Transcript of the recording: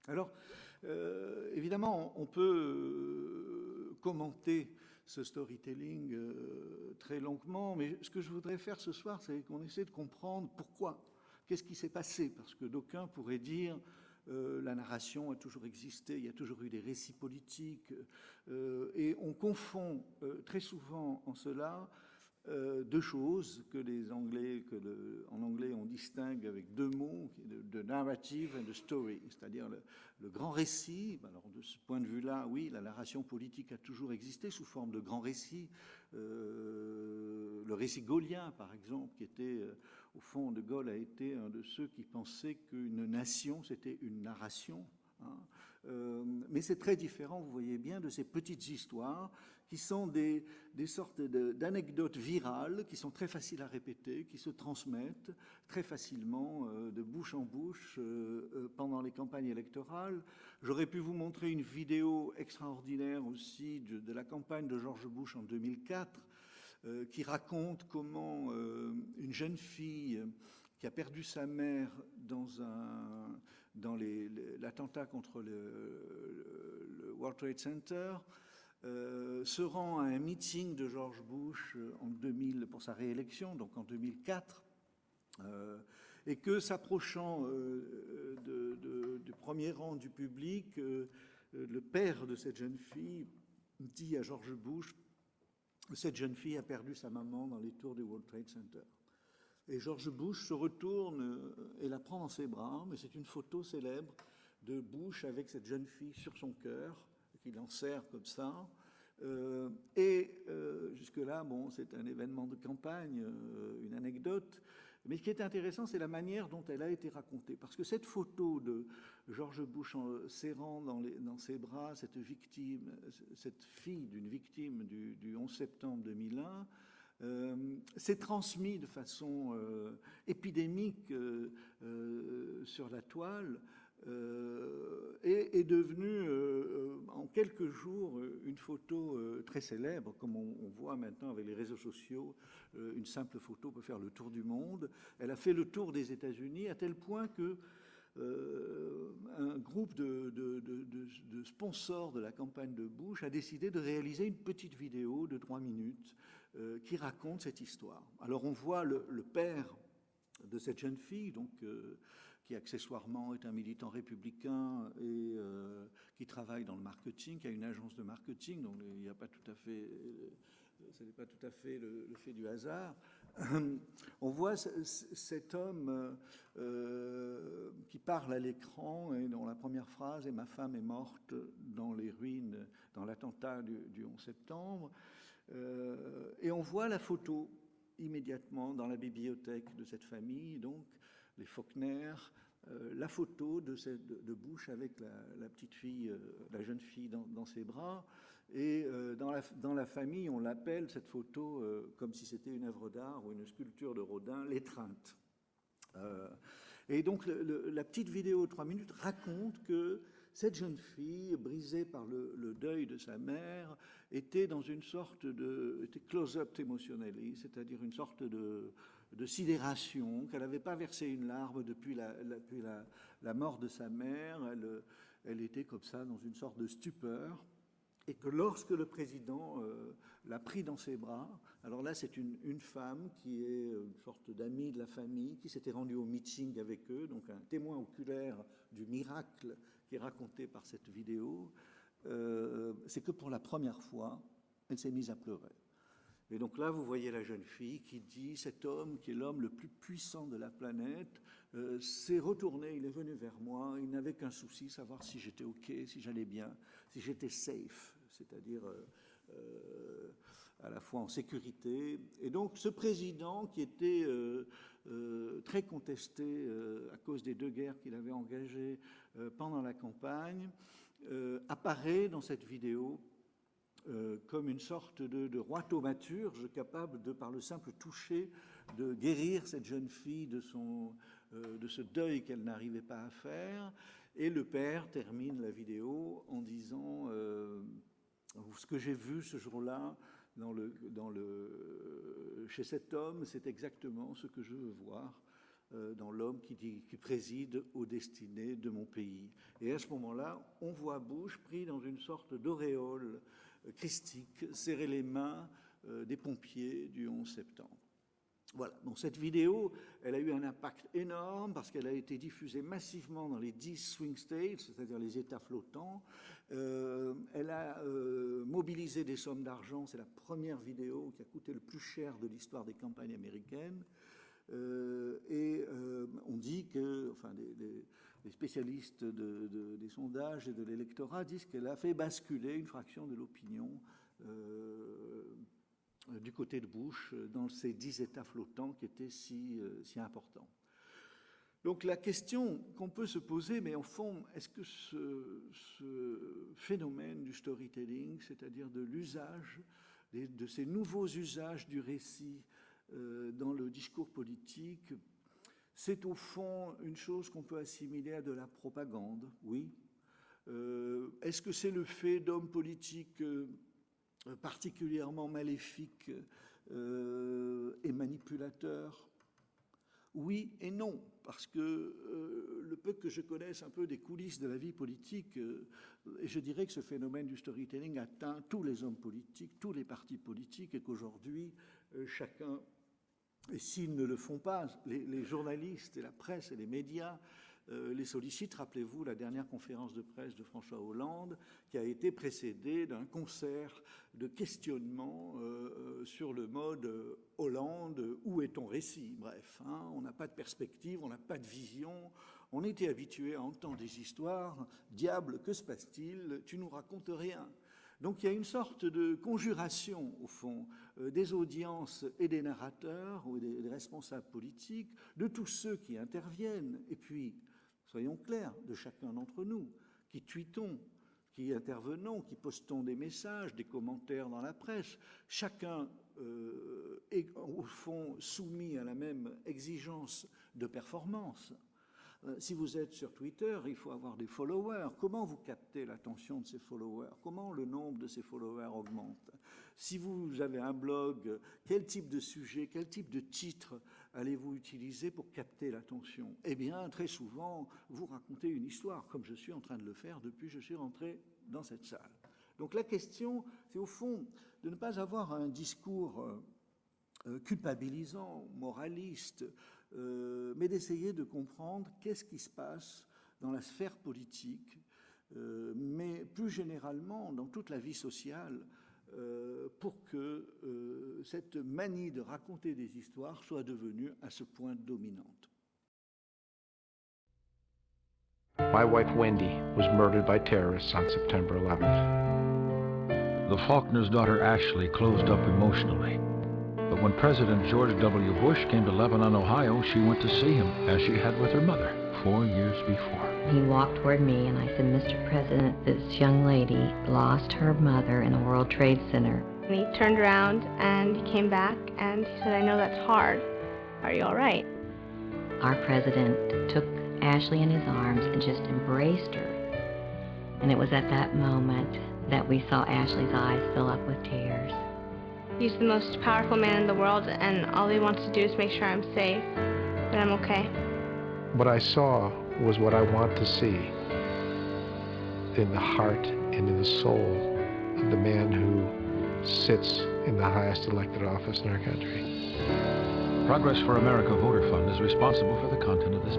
Alors, évidemment, on peut commenter ce storytelling très longuement, mais ce que je voudrais faire ce soir, c'est qu'on essaie de comprendre pourquoi, qu'est-ce qui s'est passé, parce que d'aucuns pourraient dire la narration a toujours existé, il y a toujours eu des récits politiques, et on confond très souvent en cela deux choses que les Anglais, en anglais on distingue avec deux mots, de narrative and de story, c'est-à-dire le grand récit. Alors de ce point de vue-là, oui, la narration politique a toujours existé sous forme de grand récit. Le récit gaulien, par exemple, qui était, au fond, De Gaulle a été un de ceux qui pensaient qu'une nation, c'était une narration. Mais c'est très différent, vous voyez bien, de ces petites histoires qui sont des sortes d'anecdotes virales, qui sont très faciles à répéter, qui se transmettent très facilement de bouche en bouche pendant les campagnes électorales. J'aurais pu vous montrer une vidéo extraordinaire aussi de la campagne de George Bush en 2004, qui raconte comment une jeune fille qui a perdu sa mère dans l'attentat contre le World Trade Center, se rend à un meeting de George Bush en 2000 pour sa réélection, donc en 2004, et que s'approchant du premier rang du public, le père de cette jeune fille dit à George Bush: cette jeune fille a perdu sa maman dans les tours du World Trade Center. Et George Bush se retourne et la prend dans ses bras, mais c'est une photo célèbre de Bush avec cette jeune fille sur son cœur, qu'il en serre comme ça. Jusque-là, bon, c'est un événement de campagne, une anecdote. Mais ce qui est intéressant, c'est la manière dont elle a été racontée. Parce que cette photo de George Bush en serrant dans ses bras cette victime, cette fille d'une victime du 11 septembre 2001, s'est transmis de façon épidémique sur la toile et est devenue en quelques jours une photo très célèbre, comme on voit maintenant avec les réseaux sociaux. Une simple photo peut faire le tour du monde. Elle a fait le tour des États-Unis à tel point que un groupe de sponsors de la campagne de Bush a décidé de réaliser une petite vidéo de 3 minutes qui raconte cette histoire. Alors on voit le père de cette jeune fille, donc, qui accessoirement est un militant républicain et qui travaille dans le marketing, qui a une agence de marketing, donc il n'y a pas tout à fait... ce n'est pas tout à fait le fait du hasard. On voit cet homme qui parle à l'écran et dont la première phrase est « Ma femme est morte dans les ruines, dans l'attentat du 11 septembre ». Et on voit la photo immédiatement dans la bibliothèque de cette famille, donc les Faulkner, la photo de Bush avec la petite fille, la jeune fille dans ses bras. Et dans la famille, on l'appelle, cette photo, comme si c'était une œuvre d'art ou une sculpture de Rodin, l'étreinte. Et donc la petite vidéo de 3 minutes raconte que cette jeune fille, brisée par le deuil de sa mère, était dans une sorte était close-up emotionally, c'est-à-dire une sorte de sidération, qu'elle n'avait pas versé une larme depuis la mort de sa mère. Elle était comme ça dans une sorte de stupeur. Et que lorsque le président l'a pris dans ses bras, alors là c'est une femme qui est une sorte d'amie de la famille, qui s'était rendue au meeting avec eux, donc un témoin oculaire du miracle qui est raconté par cette vidéo, c'est que pour la première fois, elle s'est mise à pleurer. Et donc là, vous voyez la jeune fille qui dit, cet homme, qui est l'homme le plus puissant de la planète, s'est retourné, il est venu vers moi, il n'avait qu'un souci, savoir si j'étais OK, si j'allais bien, si j'étais safe, c'est-à-dire à la fois en sécurité. Et donc ce président, qui était très contesté à cause des 2 guerres qu'il avait engagées pendant la campagne, apparaît dans cette vidéo comme une sorte de roi thaumaturge capable de, par le simple toucher, de guérir cette jeune fille de ce deuil qu'elle n'arrivait pas à faire. Et le père termine la vidéo en disant ce que j'ai vu ce jour-là chez cet homme, c'est exactement ce que je veux voir dans l'homme qui préside aux destinées de mon pays. Et à ce moment-là, on voit Bush pris dans une sorte d'auréole christique, serrer les mains des pompiers du 11 septembre. Voilà, donc cette vidéo, elle a eu un impact énorme parce qu'elle a été diffusée massivement dans les 10 swing states, c'est-à-dire les États flottants. Elle a mobilisé des sommes d'argent, c'est la première vidéo qui a coûté le plus cher de l'histoire des campagnes américaines. On dit que, enfin, les spécialistes des sondages et de l'électorat disent qu'elle a fait basculer une fraction de l'opinion du côté de Bush dans ces 10 États flottants qui étaient si importants. Donc la question qu'on peut se poser, mais en fond, est-ce que ce phénomène du storytelling, c'est-à-dire de l'usage, de ces nouveaux usages du récit dans le discours politique, c'est au fond une chose qu'on peut assimiler à de la propagande? Oui. Est-ce que c'est le fait d'hommes politiques particulièrement maléfiques et manipulateurs? Oui et non, parce que le peu que je connaisse un peu des coulisses de la vie politique, et je dirais que ce phénomène du storytelling atteint tous les hommes politiques, tous les partis politiques, et qu'aujourd'hui, chacun, et s'ils ne le font pas, les journalistes et la presse et les médias les sollicitent. Rappelez-vous la dernière conférence de presse de François Hollande qui a été précédée d'un concert de questionnement sur le mode Hollande, où est ton récit? Bref, hein, on n'a pas de perspective, on n'a pas de vision. On était habitué à entendre des histoires. Diable, que se passe-t-il? Tu nous racontes rien. Donc il y a une sorte de conjuration, au fond, des audiences et des narrateurs ou des responsables politiques, de tous ceux qui interviennent, et puis, soyons clairs, de chacun d'entre nous, qui tweetons, qui intervenons, qui postons des messages, des commentaires dans la presse. Chacun est, au fond, soumis à la même exigence de performance. Si vous êtes sur Twitter, il faut avoir des followers. Comment vous captez l'attention de ces followers? Comment le nombre de ces followers augmente? Si vous avez un blog, quel type de sujet, quel type de titre allez-vous utiliser pour capter l'attention? Eh bien, très souvent, vous racontez une histoire, comme je suis en train de le faire depuis que je suis rentré dans cette salle. Donc la question, c'est au fond de ne pas avoir un discours culpabilisant, moraliste, mais d'essayer de comprendre qu'est-ce qui se passe dans la sphère politique, mais plus généralement dans toute la vie sociale, pour que cette manie de raconter des histoires soit devenue à ce point dominante. My wife Wendy was murdered by terrorists on September 11th. The Faulkner's daughter Ashley closed up emotionally. But when President George W. Bush came to Lebanon, Ohio, she went to see him, as she had with her mother 4 years before. He walked toward me and I said, Mr. President, this young lady lost her mother in the World Trade Center. And he turned around and he came back and he said, I know that's hard. Are you all right? Our president took Ashley in his arms and just embraced her. And it was at that moment that we saw Ashley's eyes fill up with tears. He's the most powerful man in the world, and all he wants to do is make sure I'm safe, that I'm okay. What I saw was what I want to see in the heart and in the soul of the man who sits in the highest elected office in our country. Progress for America Voter Fund is responsible for the content of this